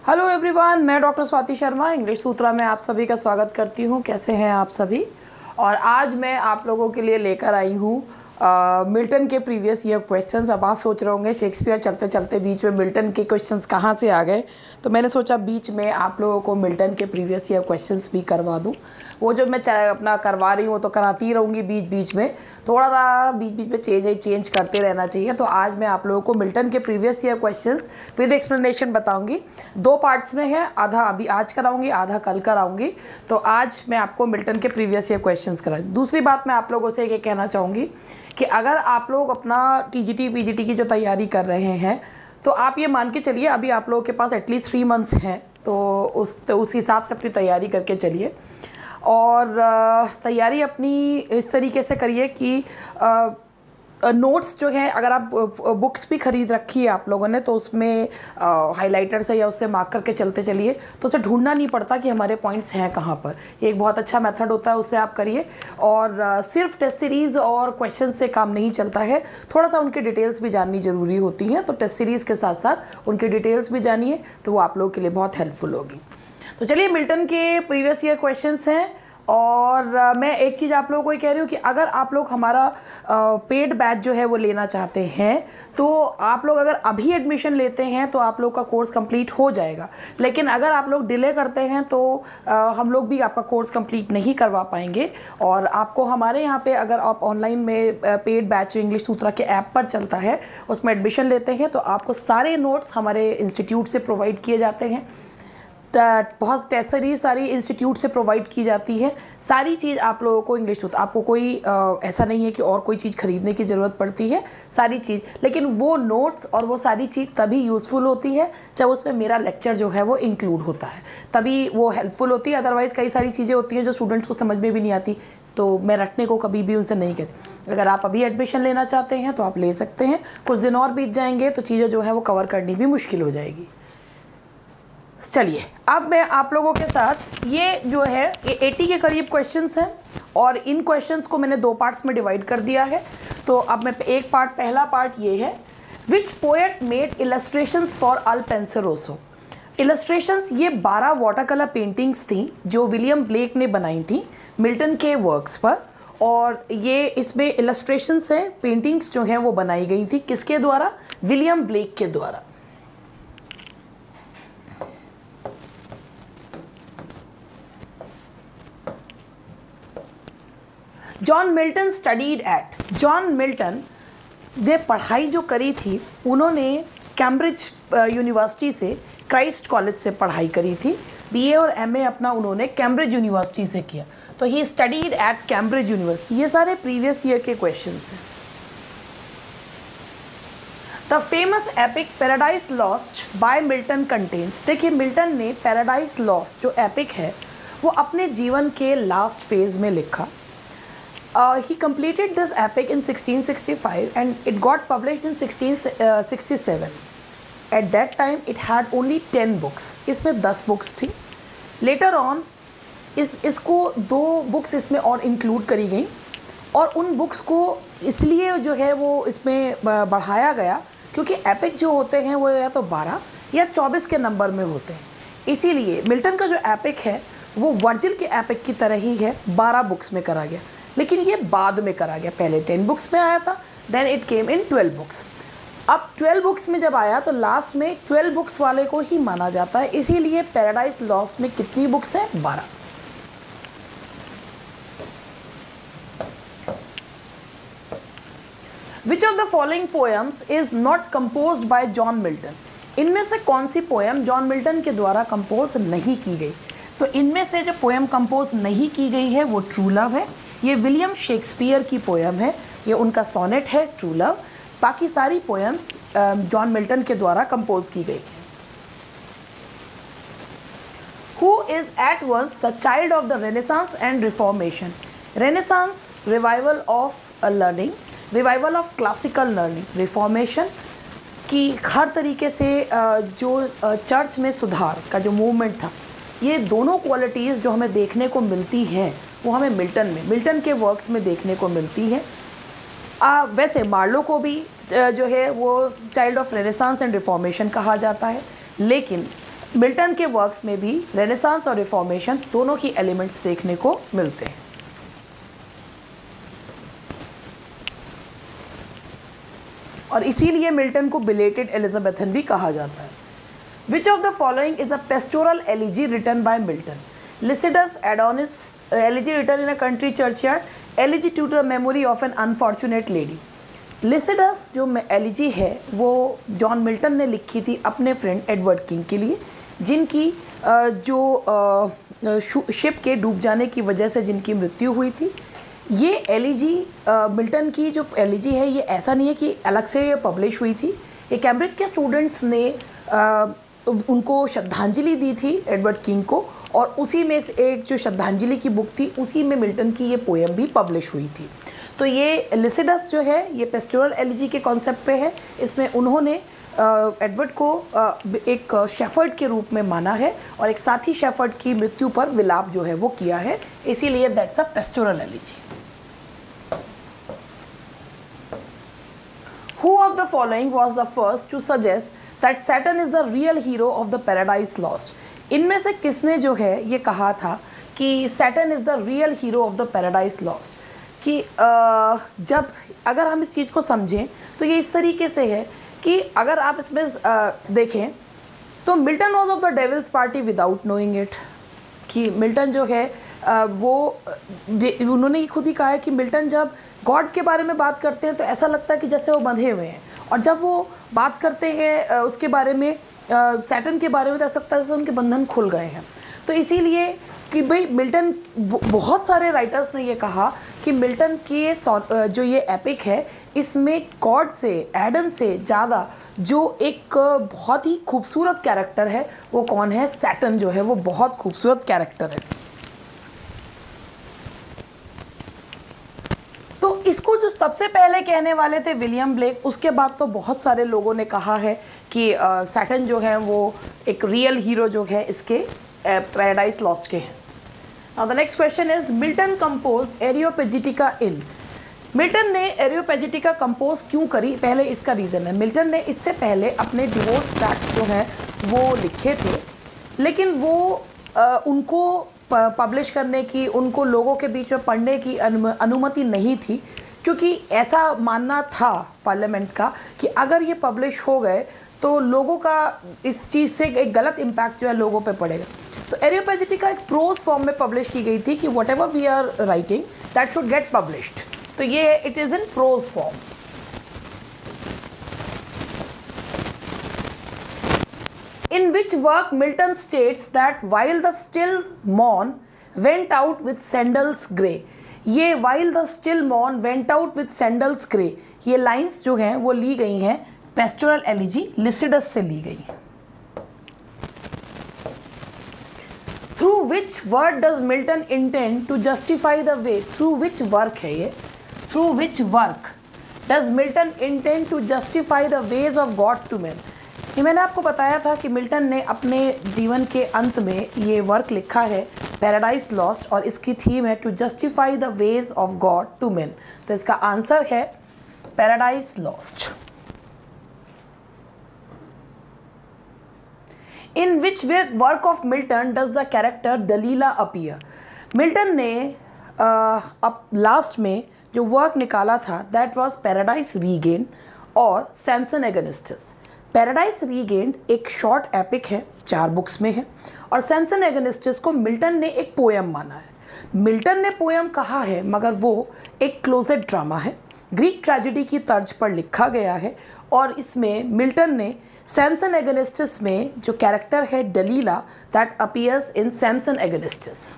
Hello everyone, मैं doctor Swati Sharma English सूत्रा में आप सभी का स्वागत करती हूँ। कैसे हैं आप सभी। और आज मैं आप लोगों के लिए लेकर आई हूँ मिल्टन के प्रीवियस ईयर क्वेश्चंस। अब आप सोच रहे होंगे शेक्सपियर चलते चलते बीच में मिल्टन के क्वेश्चंस कहाँ से आ गए, तो मैंने सोचा बीच में आप लोगों को मिल्टन के प्रीवियस ईयर क्वेश्चंस भी करवा दूँ। वो जो मैं अपना करवा रही हूँ तो कराती रहूँगी बीच बीच में, थोड़ा सा बीच बीच में चेंज करते रहना चाहिए। तो आज मैं आप लोगों को मिल्टन के previous year questions with explanation बताऊँगी। 2 पार्ट्स में है, आधा अभी आज कराऊँगी, आधा कल कराऊँगी। तो आज मैं आपको मिल्टन के प्रीवियस ईयर क्वेश्चंस कराऊँ। दूसरी बात मैं आप लोगों से ये कहना चाहूँगी कि अगर आप लोग अपना टीजीटी पीजीटी की जो तैयारी कर रहे हैं तो आप ये मान के चलिए अभी आप लोगों के पास एटलीस्ट 3 मंथ्स हैं, तो उस हिसाब से अपनी तैयारी करके चलिए। और तैयारी अपनी इस तरीके से करिए कि नोट्स जो हैं, अगर आप बुक्स भी ख़रीद रखी है आप लोगों ने तो उसमें हाइलाइटर से या उससे मार्क करके चलते चलिए, तो उसे ढूंढना नहीं पड़ता कि हमारे पॉइंट्स हैं कहाँ पर। ये एक बहुत अच्छा मेथड होता है, उससे आप करिए। और सिर्फ टेस्ट सीरीज़ और क्वेश्चन से काम नहीं चलता है, थोड़ा सा उनकी डिटेल्स भी जाननी ज़रूरी होती हैं। तो टेस्ट सीरीज़ के साथ साथ उनकी डिटेल्स भी जानिए, तो वो आप लोगों के लिए बहुत हेल्पफुल होगी। तो चलिए, मिल्टन के प्रीवियस ईयर क्वेश्चंस हैं। और मैं एक चीज़ आप लोगों को ये कह रही हूँ कि अगर आप लोग हमारा पेड बैच जो है वो लेना चाहते हैं तो आप लोग अगर अभी एडमिशन लेते हैं तो आप लोग का कोर्स कंप्लीट हो जाएगा। लेकिन अगर आप लोग डिले करते हैं तो हम लोग भी आपका कोर्स कंप्लीट नहीं करवा पाएंगे। और आपको हमारे यहाँ पे अगर आप ऑनलाइन में पेड बैच इंग्लिश सूत्रा के ऐप पर चलता है उसमें एडमिशन लेते हैं तो आपको सारे नोट्स हमारे इंस्टीट्यूट से प्रोवाइड किए जाते हैं। बहुत टेस्ट सीरीज सारी इंस्टीट्यूट से प्रोवाइड की जाती है। सारी चीज़ आप लोगों को इंग्लिश सूत्र, आपको कोई ऐसा नहीं है कि और कोई चीज़ ख़रीदने की ज़रूरत पड़ती है, सारी चीज़। लेकिन वो नोट्स और वो सारी चीज़ तभी यूज़फुल होती है जब उसमें मेरा लेक्चर जो है वो इंक्लूड होता है, तभी वो हेल्पफुल होती है। अदरवाइज़ कई सारी चीज़ें होती हैं जो स्टूडेंट्स को समझ में भी नहीं आती, तो मैं रटने को कभी भी उनसे नहीं कहती। अगर आप अभी एडमिशन लेना चाहते हैं तो आप ले सकते हैं, कुछ दिन और बीत जाएंगे तो चीज़ें जो है वो कवर करनी भी मुश्किल हो जाएगी। चलिए, अब मैं आप लोगों के साथ ये जो है 80 के करीब क्वेश्चंस हैं और इन क्वेश्चंस को मैंने 2 पार्ट्स में डिवाइड कर दिया है। तो अब मैं पहला पार्ट ये है, which poet made illustrations for Il Penseroso. Illustrations ये 12 वाटर कलर पेंटिंग्स थी जो विलियम ब्लेक ने बनाई थी मिल्टन के वर्क्स पर। और ये इसमें इलस्ट्रेशंस हैं, पेंटिंग्स जो हैं वो बनाई गई थी किसके द्वारा? विलियम ब्लेक के द्वारा। John Milton studied at, John Milton ने पढ़ाई जो करी थी उन्होंने कैम्ब्रिज यूनिवर्सिटी से, क्राइस्ट कॉलेज से पढ़ाई करी थी। बीए और एमए अपना उन्होंने कैम्ब्रिज यूनिवर्सिटी से किया। तो he studied at Cambridge university. ये सारे प्रीवियस ईयर के क्वेश्चंस हैं। The famous epic paradise lost by Milton contains. देखिए, मिल्टन ने पैराडाइज लॉस्ट जो एपिक है वो अपने जीवन के लास्ट फेज में लिखा। He completed this epic in 1665 and it got published in 1667. At that time it had only 10 books. इसमें 10 बुक्स थी। Later on इसको 2 बुक्स इसमें और इंक्लूड करी गई और उन बुक्स को इसलिए जो है वो इसमें बढ़ाया गया क्योंकि एपिक जो होते हैं वो या तो 12 या 24 के नंबर में होते हैं। इसीलिए मिल्टन का जो एपिक है वो वर्जिल के एपिक की तरह ही है, 12 बुक्स में करा गया। लेकिन ये बाद में करा गया, पहले 10 बुक्स में आया था, then it came in 12 books. अब 12 बुक्स में जब आया तो लास्ट में 12 बुक्स वाले को ही माना जाता है, इसीलिए पैराडाइज लॉस्ट में कितनी बुक्स हैं? 12। विच of the following poems is not composed bye John Milton. इनमें से कौन सी पोएम जॉन मिल्टन के द्वारा कंपोज नहीं की गई? तो इनमें से जो पोएम कंपोज नहीं की गई है वो ट्रू लव है। ये विलियम शेक्सपियर की पोएम है, ये उनका सोनेट है ट्रू लव। बाकी सारी पोएम्स जॉन मिल्टन के द्वारा कंपोज की गई। Who is at once the child of the Renaissance and Reformation. Renaissance revival of learning, revival of classical learning, Reformation की हर तरीके से जो चर्च में सुधार का जो मूवमेंट था, ये दोनों क्वालिटीज़ जो हमें देखने को मिलती हैं वो हमें मिल्टन के वर्क्स में देखने को मिलती हैं। वैसे मार्लो को भी जो है वो child of renaissance and reformation कहा जाता है, लेकिन मिल्टन के वर्क्स में भी रेनेसांस और रिफॉर्मेशन दोनों ही एलिमेंट्स देखने को मिलते हैं। और इसीलिए मिल्टन को बिलेटेड एलिजाबेथन भी कहा जाता है। Which of the following is a pastoral elegy written by Milton? Lycidas Adonais elegy written in a country churchyard, elegy to the memory of an unfortunate lady. Lycidas जो elegy है वो John Milton ने लिखी थी अपने friend Edward king के लिए, जिनकी शिप के डूब जाने की वजह से जिनकी मृत्यु हुई थी। ये एलिजी मिल्टन की जो एलिजी है ये ऐसा नहीं है कि अलग से ये पब्लिश हुई थी। ये कैम्ब्रिज के स्टूडेंट्स ने उनको श्रद्धांजलि दी थी एडवर्ड किंग को, और उसी में से एक जो श्रद्धांजलि की बुक थी उसी में मिल्टन की ये पोएम भी पब्लिश हुई थी। तो ये लिसिडस जो है ये पेस्टोरल एलिजी के कॉन्सेप्ट पे है। इसमें उन्होंने एडवर्ड को एक शेफर्ड के रूप में माना है और एक साथी शेफर्ड की मृत्यु पर विलाप जो है वो किया है, इसीलिए that's a pastoral elegy. Who of the following was the first to suggest that Saturn is the real hero of the Paradise Lost? इनमें से किसने जो है ये कहा था कि Saturn is the real hero of the Paradise Lost? कि जब अगर हम इस चीज़ को समझें तो ये इस तरीके से है कि अगर आप इसमें देखें तो Milton was of the devil's party without knowing it. कि मिल्टन जो है उन्होंने ही खुद ही कहा है कि मिल्टन जब गॉड के बारे में बात करते हैं तो ऐसा लगता है कि जैसे वो बंधे हुए हैं, और जब वो बात करते हैं उसके बारे में सैटर्न के बारे में तो ऐसा लगता है जैसे उनके बंधन खुल गए हैं। तो इसीलिए कि भाई मिल्टन, बहुत सारे राइटर्स ने ये कहा कि मिल्टन की जो ये एपिक है इसमें गॉड से, एडम से ज़्यादा जो एक बहुत ही खूबसूरत कैरेक्टर है वो कौन है? सैटर्न जो है वो बहुत खूबसूरत कैरेक्टर है। तो इसको जो सबसे पहले कहने वाले थे विलियम ब्लेक, उसके बाद तो बहुत सारे लोगों ने कहा है कि सैटर्न जो है वो एक रियल हीरो जो है इसके पैराडाइज लॉस्ट के हैं। Now the next question is Milton composed Areopagitica in. Milton ने एरियोपेजिटिका कंपोज क्यों करी? पहले इसका रीज़न है, मिल्टन ने इससे पहले अपने डिवोर्स ट्रैक्ट्स जो हैं वो लिखे थे, लेकिन वो उनको पब्लिश करने की, उनको लोगों के बीच में पढ़ने की अनुमति नहीं थी, क्योंकि ऐसा मानना था पार्लियामेंट का कि अगर ये पब्लिश हो गए तो लोगों का इस चीज़ से एक गलत इम्पैक्ट जो है लोगों पे पड़ेगा। तो एरियोपेजिटिका एक प्रोज फॉर्म में पब्लिश की गई थी कि whatever we are writing that should get published. तो ये it is in prose form. In which work Milton states that while the still morn went out with sandals grey, ये while the still morn went out with sandals grey, ये lines जो हैं वो ली गई हैं पेस्टोरल एलिजी लिसिडस से ली गई। Through which word does Milton intend to justify the way? Through which work है ये? Through which work does Milton intend to justify the ways of God to men? ये मैंने आपको बताया था कि मिल्टन ने अपने जीवन के अंत में ये वर्क लिखा है पैराडाइज लॉस्ट, और इसकी थीम है to justify the ways of God to man. तो इसका आंसर है Paradise Lost. In which work of Milton does the character Dalila appear? Milton ने अब लास्ट में जो वर्क निकाला था दैट वाज पैराडाइज रीगेन्ड और सैमसन एगनिस्टस। पैराडाइज रीगेन्ड एक शॉर्ट एपिक है, 4 बुक्स में है, और सैमसन एगनिस्टस को मिल्टन ने एक पोएम माना है। मिल्टन ने पोएम कहा है मगर वो एक क्लोजेट ड्रामा है, ग्रीक ट्रेजेडी की तर्ज पर लिखा गया है, और इसमें मिल्टन ने सैमसन एगनिस्टस में जो कैरेक्टर है Dalila that appears in Samson Agonistes.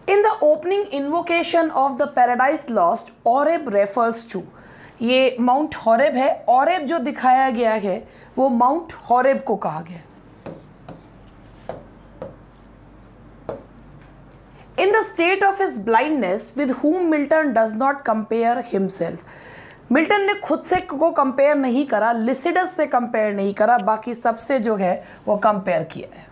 In the opening invocation of the Paradise Lost, Oreb refers to, ये माउंट हॉरेब है, ऑरेब जो दिखाया गया है वो माउंट हॉरेब को कहा गया। In the state of his blindness, with whom Milton does not compare himself, Milton ने खुद से को कंपेयर नहीं करा, लिसिडस से कंपेयर नहीं करा, बाकी सबसे जो है वो कंपेयर किया है।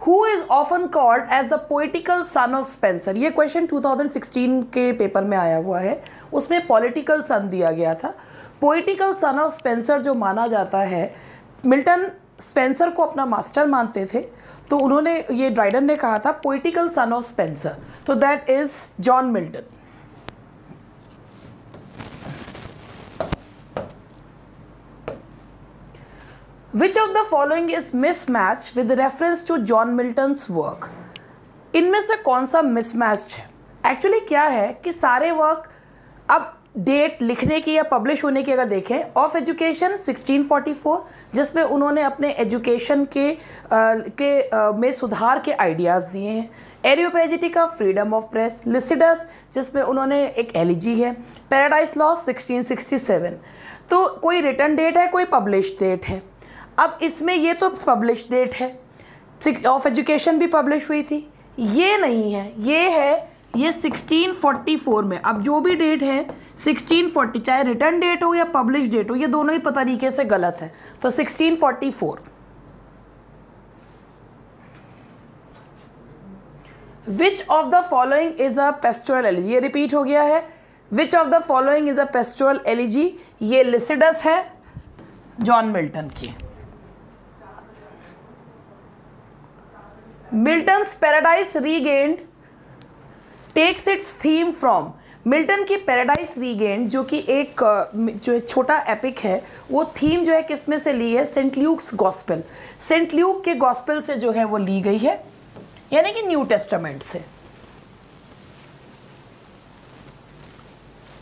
Who is often called as the poetical son of Spenser. ये क्वेश्चन 2016 के पेपर में आया हुआ है, उसमें पॉलिटिकल सन दिया गया था। पोइटिकल सन ऑफ स्पेंसर जो माना जाता है, मिल्टन स्पेंसर को अपना मास्टर मानते थे, तो उन्होंने, ये ड्राइडन ने कहा था पोइटिकल सन ऑफ स्पेंसर, तो that is John Milton. Which of the following is mismatched with reference to John Milton's work? इनमें से कौन सा मिसमैच है? एक्चुअली क्या है कि सारे वर्क, अब डेट लिखने की या पब्लिश होने की अगर देखें, ऑफ एजुकेशन 1644, जिसमें उन्होंने अपने एजुकेशन में सुधार के आइडियाज़ दिए हैं। एरियोपेजिटी का फ्रीडम ऑफ प्रेस। लिसिडस, जिसमें उन्होंने एक एलिजी है। Paradise lost 1667। तो कोई रिटर्न डेट है, कोई पब्लिश डेट है। अब इसमें ये तो पब्लिश डेट है, ऑफ एजुकेशन भी पब्लिश हुई थी, ये नहीं है, ये है, ये 1644 में। अब जो भी डेट है 1640, चाहे रिटर्न डेट हो या पब्लिश डेट हो, ये दोनों ही पता तरीके से गलत है, तो 1644। Which of the following is a pastoral elegy, ये रिपीट हो गया है। Which of the following is a pastoral elegy, ये लिसिडस है जॉन मिल्टन की। Milton's Paradise Regained takes its theme from. Milton की पैराडाइज रीगेन्ड, जो कि एक जो छोटा एपिक है, वो थीम जो है किस में से ली है? Saint Luke's gospel. Saint Luke के गॉस्पेल से जो है वो ली गई है, यानी कि न्यू टेस्टामेंट से।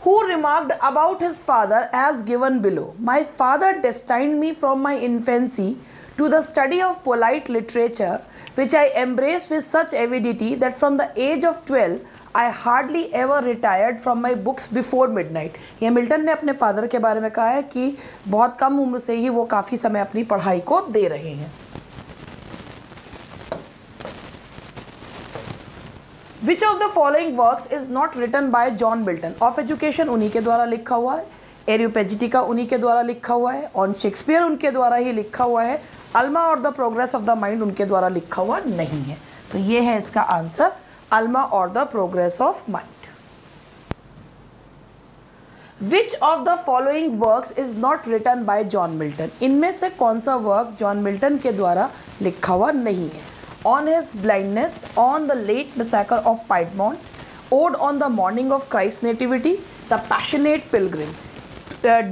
Who remarked about his father as given below? My father destined me from my infancy to the study of polite literature, which I embraced with such avidity that from the age of 12 I hardly ever retired from my books before midnight. ये Milton ने अपने father के बारे में कहा है कि बहुत कम उम्र से ही वो काफ़ी समय अपनी पढ़ाई को दे रहे हैं। Which of the following works is not written by John Milton? Of education उन्हीं के द्वारा लिखा हुआ है, एरियोपेजिटिका उन्हीं के द्वारा लिखा हुआ है, ऑन शेक्सपियर उनके द्वारा ही लिखा हुआ है, अल्मा और the progress of the mind उनके द्वारा लिखा हुआ नहीं है। तो ये है इसका आंसर, अल्मा और the progress of mind. Which of the following works is not written by John Milton? इनमें से कौन सा वर्क जॉन मिल्टन के द्वारा लिखा हुआ नहीं है? On his blindness, on the late massacre of Piedmont, Ode on the morning of Christ's nativity, The Passionate Pilgrim।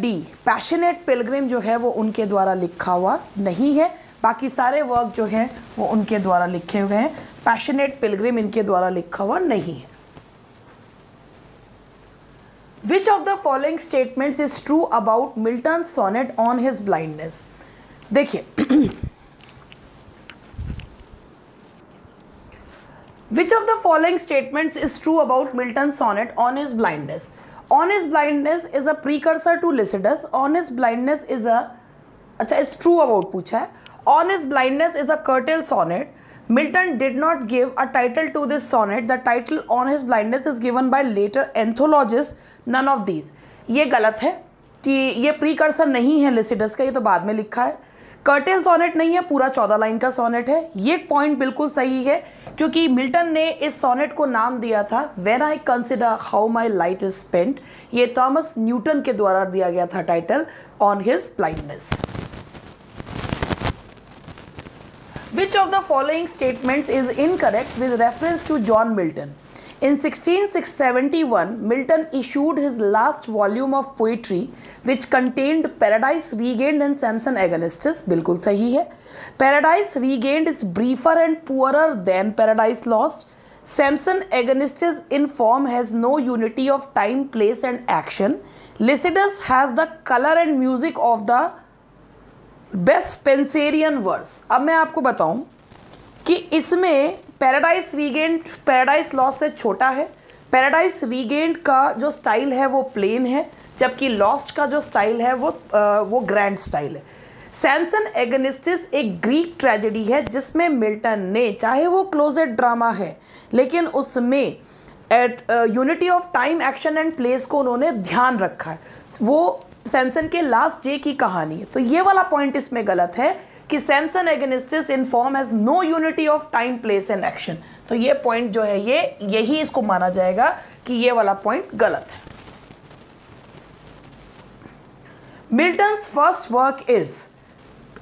D, passionate Pilgrim जो है वो उनके द्वारा लिखा हुआ नहीं है, बाकी सारे वर्क जो हैं वो उनके द्वारा लिखे हुए हैं। पैशनेट पिलग्रिम इनके द्वारा लिखा हुआ नहीं है। Which of the following statements is true about Milton sonnet on his blindness? देखिए, Which of the following statements is true about Milton's sonnet On His Blindness? On His Blindness is a precursor to Lycidas. On His Blindness is a, अच्छा is true about पूछा है। On His Blindness is a curtailed sonnet. Milton did not give a title to this sonnet. The title On His Blindness is given by later anthologists. None of these. ये गलत है कि ये precursor नहीं है Lycidas का, ये तो बाद में लिखा है। कर्टेल सोनेट नहीं है, पूरा 14 लाइन का सोनेट है। ये पॉइंट बिल्कुल सही है, क्योंकि मिल्टन ने इस सोनेट को नाम दिया था when I consider how my light is spent. ये थॉमस न्यूटन के द्वारा दिया गया था title on his blindness. Which of the following statements is incorrect with reference to John Milton? In 1671, Milton issued his last volume of poetry, which contained Paradise Regained and Samson Agonistes. बिल्कुल सही है। Paradise Regained is briefer and poorer than Paradise Lost. Samson Agonistes in form has no unity of time, place and action. Lycidas has the color and music of the best Spenserian verse. अब मैं आपको बताऊं कि इसमें paradise regained paradise lost से छोटा है। Paradise regained का जो स्टाइल है वो प्लेन है, जबकि लॉस्ट का जो स्टाइल है वो ग्रैंड स्टाइल है। सैमसन एगनिस्टिस एक ग्रीक ट्रेजेडी है जिसमें मिल्टन ने, चाहे वो क्लोजेट ड्रामा है, लेकिन उसमें unity of time, action and place को उन्होंने ध्यान रखा है। वो सैमसन के लास्ट डे की कहानी है। तो ये वाला पॉइंट इसमें गलत है, कि Samson Agonistes in form has no unity of time place and action. तो ये पॉइंट जो है यही इसको माना जाएगा कि ये वाला पॉइंट गलत है। Milton's first work is,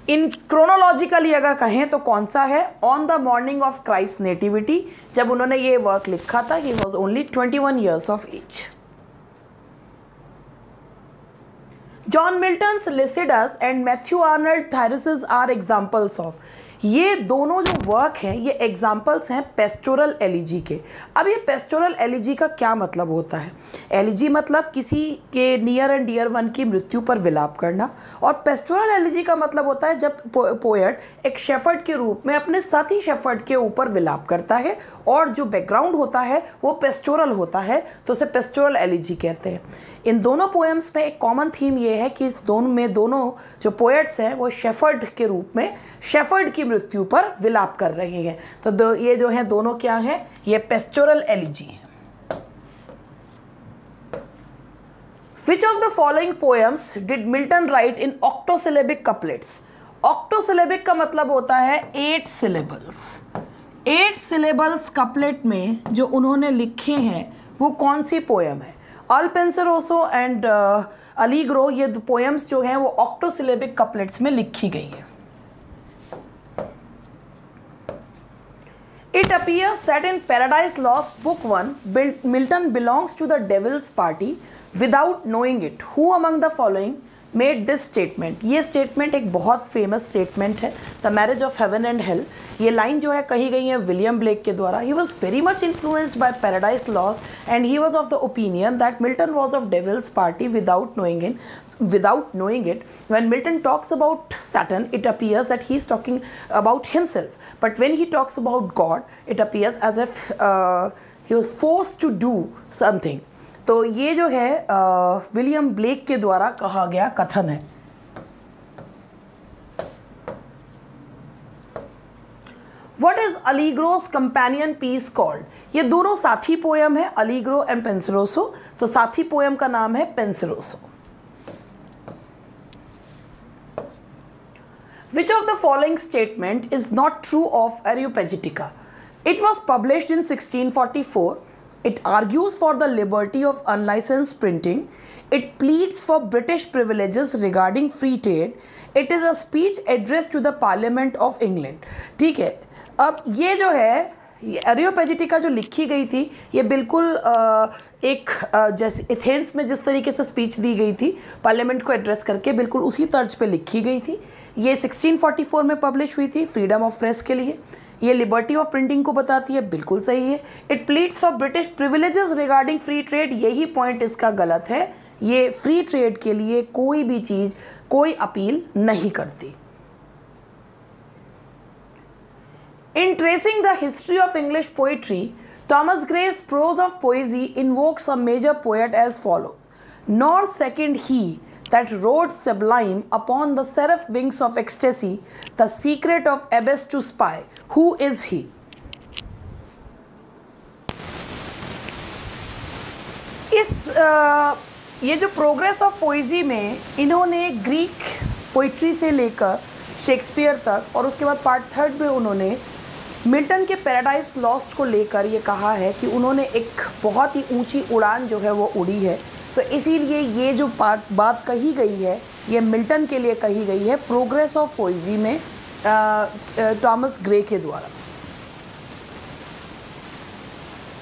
in chronologically अगर कहें तो कौन सा है? On the morning of Christ nativity. जब उन्होंने ये वर्क लिखा था he was only 21 years of age. John Milton's Lycidas and Matthew Arnold Thyrsis are examples of, ये दोनों जो वर्क हैं ये एग्जाम्पल्स हैं पेस्टोरल एलिजी के। अब ये पेस्टोरल एलिजी का क्या मतलब होता है? एलिजी मतलब किसी के नियर एंड डियर वन की मृत्यु पर विलाप करना, और पेस्टोरल एलिजी का मतलब होता है जब पोएट एक शेफर्ड के रूप में अपने साथी शेफर्ड के ऊपर विलाप करता है और जो बैकग्राउंड होता है वो पेस्टोरल होता है, तो उसे पेस्टोरल एलिजी कहते हैं। इन दोनों पोएम्स में एक कॉमन थीम ये है कि इस दोनों जो पोएट्स हैं वो शेफर्ड के रूप में शेफर्ड की मृत्यु पर विलाप कर रहे हैं। तो ये जो हैं दोनों क्या हैं? ये पेस्टोरल एलिजी हैं। Which of the following poems did Milton write in octosyllabic couplets? Octosyllabic का मतलब होता है 8 syllables। 8 syllables couplet में जो उन्होंने लिखे हैं वो कौन सी पोएम है? अल पेंसरोसो एंड अलीग्रो, ये पोएम्स जो हैं वो ऑक्टोसिलेबिक कपलेट्स में लिखी गई हैं। It appears that in Paradise Lost Book 1, Milton belongs to the Devil's Party without knowing it. Who among the following made this statement? ये statement एक बहुत famous statement है, The Marriage of Heaven and Hell। ये line जो है कही गई है विलियम ब्लेक के द्वारा। He was very much influenced by Paradise Lost and he was of the opinion that Milton was of Devil's Party without knowing it. When Milton talks about Satan, it appears that he is talking about himself, but when he talks about God, it appears as if he was forced to do something. तो ये जो है William Blake के द्वारा कहा गया कथन है। What is Allegro's companion piece called? ये दोनों साथी पोएम है, अलीग्रो एंड पेंसरोसो। तो साथी पोएम का नाम है पेंसरोसो। Which of the following statement is not true of Areopagitica? It was published in 1644. It argues for the liberty of unlicensed printing. It pleads for British privileges regarding free trade. It is a speech addressed to the Parliament of England. ठीक है, अब ये जो है एरियोपेजिटिका जो लिखी गई थी ये बिल्कुल जैसे एथेंस में जिस तरीके से स्पीच दी गई थी पार्लियामेंट को एड्रेस करके, बिल्कुल उसी तर्ज पे लिखी गई थी। ये 1644 में पब्लिश हुई थी फ्रीडम ऑफ प्रेस के लिए। ये लिबर्टी ऑफ प्रिंटिंग को बताती है, बिल्कुल सही है। It pleads for British privileges regarding free trade, यही पॉइंट इसका गलत है। ये फ्री ट्रेड के लिए कोई भी चीज़ कोई अपील नहीं करती। In tracing the history of English poetry, Thomas Gray's prose of poesy invokes a major poet as follows. Nor second he that rode sublime upon the seraph wings of ecstasy, the secret of abyss to spy. Who is he? ये जो progress of poesy में इन्होंने Greek poetry से लेकर Shakespeare तक और उसके बाद पार्ट 3 में उन्होंने मिल्टन के पैराडाइज लॉस्ट को लेकर ये कहा है कि उन्होंने एक बहुत ही ऊंची उड़ान जो है वो उड़ी है। तो इसीलिए ये जो बात कही गई है ये मिल्टन के लिए कही गई है प्रोग्रेस ऑफ पोइजी में थॉमस ग्रे के द्वारा।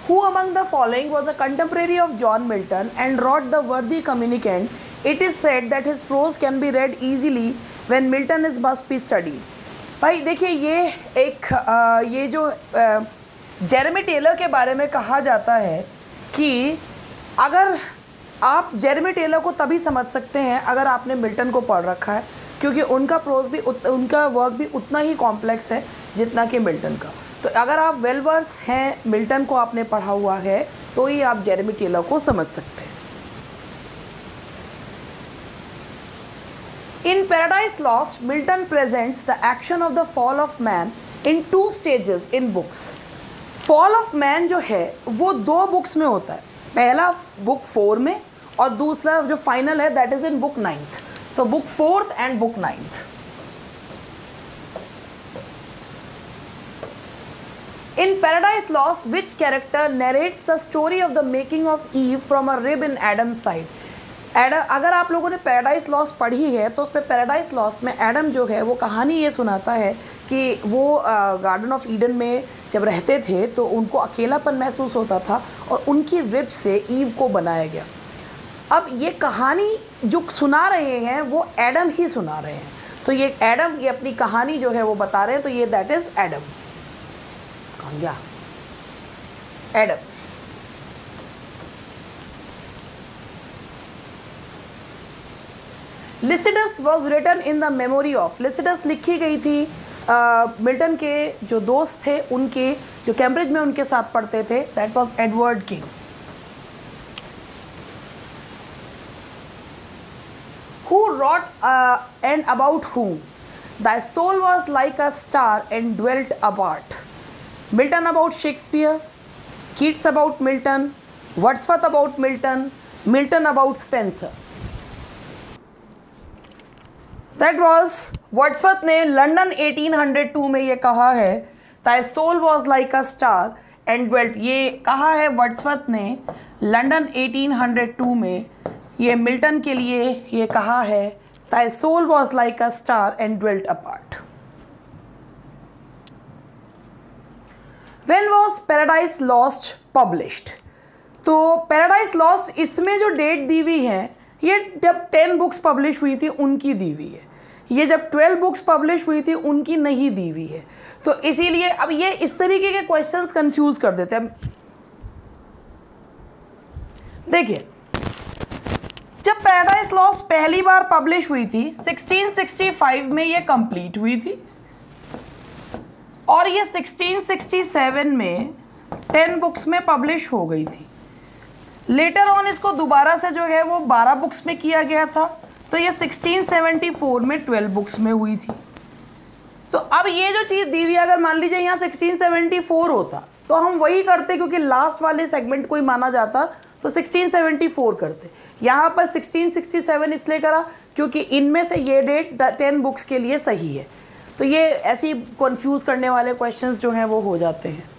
Who among the following was a contemporary of John Milton and wrote the worthy communicant? It is said that his prose can be read easily when Milton is must be studied. भाई देखिए ये जो Jeremy Taylor के बारे में कहा जाता है कि अगर आप जेरेमी टेलर को तभी समझ सकते हैं अगर आपने मिल्टन को पढ़ रखा है, क्योंकि उनका प्रोज भी उनका वर्क भी उतना ही कॉम्प्लेक्स है जितना कि मिल्टन का। तो अगर आप वेल वर्स हैं, मिल्टन को आपने पढ़ा हुआ है, तो ही आप जेरेमी टेलर को समझ सकते हैं। In Paradise Lost, Milton presents the action of the fall of man in 2 stages in books. Fall of man जो है वो 2 बुक्स में होता है, पहला बुक 4 में और दूसरा जो फाइनल है that is in book 9th। तो book 4th and book 9th। In Paradise Lost, which character narrates the story of the making of Eve from a rib in Adam's side? अगर आप लोगों ने पैराडाइज लॉस्ट पढ़ी है तो उसमें paradise lost में एडम जो है वो कहानी ये सुनाता है कि वो गार्डन ऑफ ईडन में जब रहते थे तो उनको अकेलापन महसूस होता था और उनकी रिब से ईव को बनाया गया। अब ये कहानी जो सुना रहे हैं वो एडम ही सुना रहे हैं, तो ये एडम ये अपनी कहानी जो है वो बता रहे हैं, तो ये दैट इज़ एडम। कौन गया? Adam. Lycidas was written in the memory of, Lycidas लिखी गई थी मिल्टन के जो दोस्त थे उनके, जो कैम्ब्रिज में उनके साथ पढ़ते थे, that was Edward king. Who wrought and about whom? Thy soul was like a star and dwelt apart. Milton about Shakespeare, Keats about Milton, Wordsworth about Milton, Milton about Spencer. That was Wordsworth ने London 1802 में ये कहा है, Thy soul was like a star and dwelt, ये कहा है Wordsworth ने London 1802 में, ये मिल्टन के लिए ये कहा है, Thy soul was like a star and dwelt apart. When was Paradise Lost published? तो Paradise Lost इसमें जो डेट दी हुई है ये जब 10 बुक्स पब्लिश हुई थी उनकी दी हुई है, ये जब 12 बुक्स पब्लिश हुई थी उनकी नहीं दी हुई है, तो इसीलिए अब ये इस तरीके के क्वेश्चंस कंफ्यूज कर देते हैं। देखिए जब पैराडाइज लॉस्ट पहली बार पब्लिश हुई थी 1665 में ये कंप्लीट हुई थी और ये 1667 में 10 बुक्स में पब्लिश हो गई थी। लेटर ऑन इसको दोबारा से जो है वो 12 बुक्स में किया गया था, तो ये 1674 में 12 बुक्स में हुई थी। तो अब ये जो चीज़ दी हुई अगर मान लीजिए यहाँ 1674 होता तो हम वही करते, क्योंकि लास्ट वाले सेगमेंट को ही माना जाता तो 1674 करते। यहाँ पर 1667 इसलिए करा क्योंकि इनमें से ये डेट 10 बुक्स के लिए सही है, तो ये ऐसी कंफ्यूज करने वाले क्वेश्चंस जो हैं वो हो जाते हैं।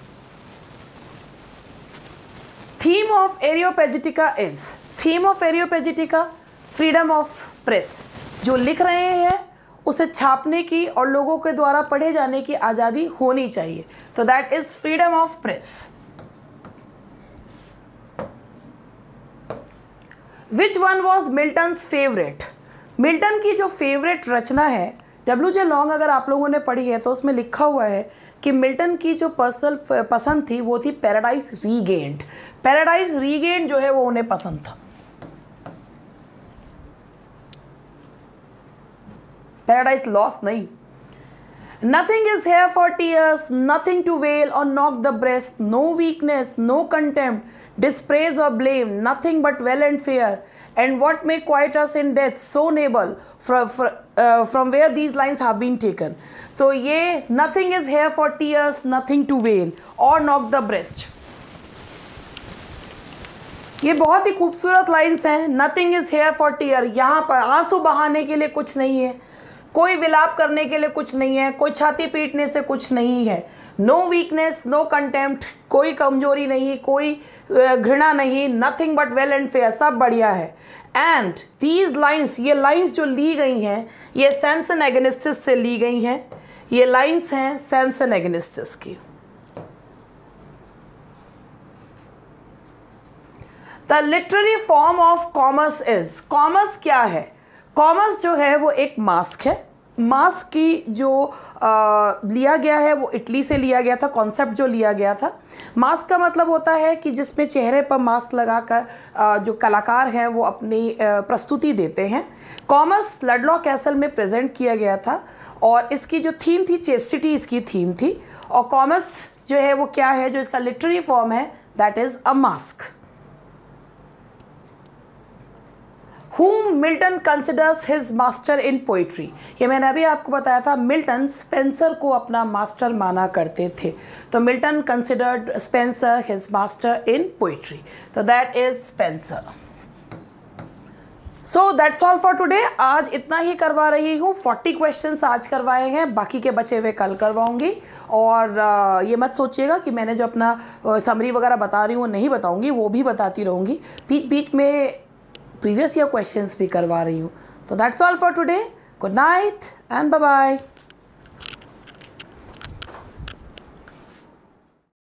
Theme of Areopagitica is, theme of Areopagitica freedom of press, जो लिख रहे हैं उसे छापने की और लोगों के द्वारा पढ़े जाने की आज़ादी होनी चाहिए, तो that is freedom of press. Which one was Milton's favourite, Milton की जो फेवरेट रचना है, W.J. लॉन्ग अगर आप लोगों ने पढ़ी है तो उसमें लिखा हुआ है कि मिल्टन की जो पर्सनल पसंद थी वो थी पैराडाइज रीगेन्ड। पैराडाइज रीगेन्ड जो है वो उन्हें पसंद था, पैराडाइज लॉस्ट नहीं। Nothing is here for tears, nothing to wail or knock the breast, no weakness, no contempt, dispraise or blame, nothing but well and fair, and what may quiet us in death, so noble, from where these lines have been taken. तो ये nothing is here for tears, nothing to wail or knock the breast, ये बहुत ही खूबसूरत lines हैं। Nothing is here for tear, यहाँ पर आंसू बहाने के लिए कुछ नहीं है, कोई विलाप करने के लिए कुछ नहीं है, कोई छाती पीटने से कुछ नहीं है। नो वीकनेस, नो कंटेम्प्ट, कोई कमजोरी नहीं, कोई घृणा नहीं, nothing but well and fair, सब बढ़िया है। एंड दीज लाइन्स, ये लाइन्स जो ली गई हैं ये सैमसन एगनिस्टिस से ली गई हैं, ये लाइन्स हैं सैमसन एगनिस्टिस की। The literary form of commerce is, commerce क्या है? कॉमर्स जो है वो एक मास्क है। मास्क की जो लिया गया है वो इटली से लिया गया था, कॉन्सेप्ट जो लिया गया था। मास्क का मतलब होता है कि जिसमें चेहरे पर मास्क लगाकर जो कलाकार हैं वो अपनी प्रस्तुति देते हैं। कॉमर्स लडलॉ कैसल में प्रेजेंट किया गया था और इसकी जो थीम थी चेस्टिटी, इसकी थीम थी। और कॉमर्स जो है वो क्या है, जो इसका लिटरेरी फॉर्म है, that is a mask. Whom Milton considers his master in poetry, ये मैंने अभी आपको बताया था, मिल्टन स्पेंसर को अपना मास्टर माना करते थे, तो Milton considered Spencer his master in poetry, तो that is Spencer। So that's all for today. आज इतना ही करवा रही हूँ। 40 क्वेश्चंस आज करवाए हैं, बाकी के बचे हुए कल करवाऊँगी। और ये मत सोचिएगा कि मैंने जो अपना समरी वगैरह बता रही हूँ वो नहीं बताऊँगी, वो भी बताती रहूँगी। बीच बीच में प्रीवियस ईयर क्वेश्चंस भी करवा रही हूँ। तो that's all for today. Good night and bye bye.